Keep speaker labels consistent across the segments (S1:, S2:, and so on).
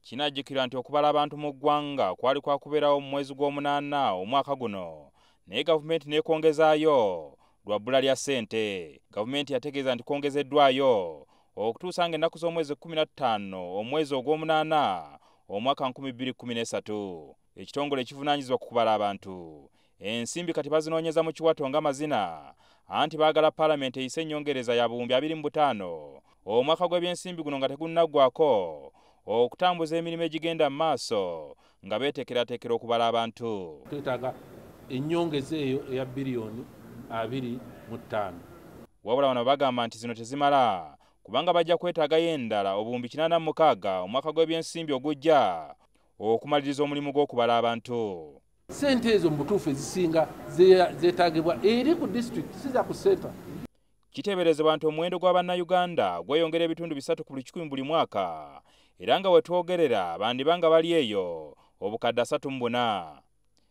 S1: kinajjukirwa nti okubala abantu mu ggwanga kwali kwakuberawo mu mwezi gw'omunana omwaka guno, naye gavumenti n'ekongezaayo lwa bbula lya ssente. Gavumenti yategeeza nti kwongezeddwayo okutuusa ng'ennaku z'omwezi 15 omwezi ogw'omunana omwaka 2013. Ekitongole ekivunanyizibwa ku kubala abantu ensimbi kati bazinoonyeza mu kiwato ng'amazina, anti baagala palamenti eyise enjongereza ya buwumbi 25 omwaka gw'ebyensinbi guno nga tegunnaggwako okutambuza emirimu egigenda mu maaso nga beetekerateekera okubala abantu.
S2: Kyetaaga ennyongeza eyo eya biliyoni 25.
S1: Wabula bano bagamba nti zino tezimala, kubanga bajja kwetaagayo endala obuwumbi 86 omwaka gw'ebyensimbi ogujja okumaliriza omulimu gw'okubala abantu.
S2: Ssente ezo mu butuufu ezisinga zeetaagibwa eri ku disitulikiti siza ku senta.
S1: Kiteeberezebwa nti omuwendo gw'Abannayuganda gweyongera ebitundu 3 ku 100 buli mwaka, era nga wetwogerera bandibanga bali eyo obukadde 34.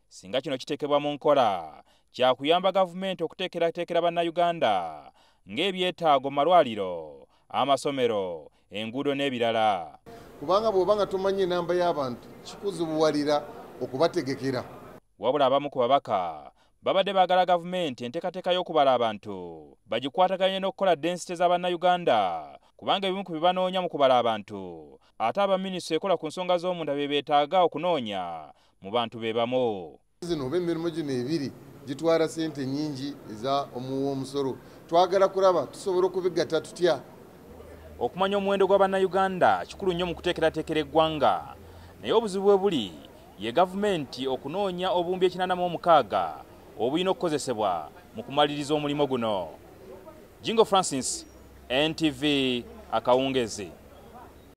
S1: Singa kino kiteekebwa mu nkola, kyakuyamba gavumenti okuteekerateekera Bannayuganda ng'ebyetaago mu malwaliro, amasomero, enguudo n'ebirala.
S3: Kubanga bw'obanga tomanyi enamba y'abantu kikuzibuwalira okubategekera.
S1: Wabula abamu ku babaka babadde baagala gavumenti enteekateeka y'okubala abantu bagikwataganye n'okukola densite z'Abannayuganda, kubanga ebimu ku bibanoonya mu kubala abantu ate abaminisitule ekola ku nsonga z'omunda be beetaaga okunoonya mu bantu be bamu.
S3: Zino oba emirimu gino ebiri gitwala ssente nnyingi eza omusolo. Twagala kulaba tusobola okubigatta tutya.
S1: Okumanya omuwendo gw'Abannayuganda kikulu nnyo mu kuteekerateekera eggwanga, naye obuzibu bwe buli ye gavumenti okunoonya obuwumbi 86 obulina okukozesebwa mu kumaliriza omulimu guno. Jingo Francis, NTV, Akawungeezi.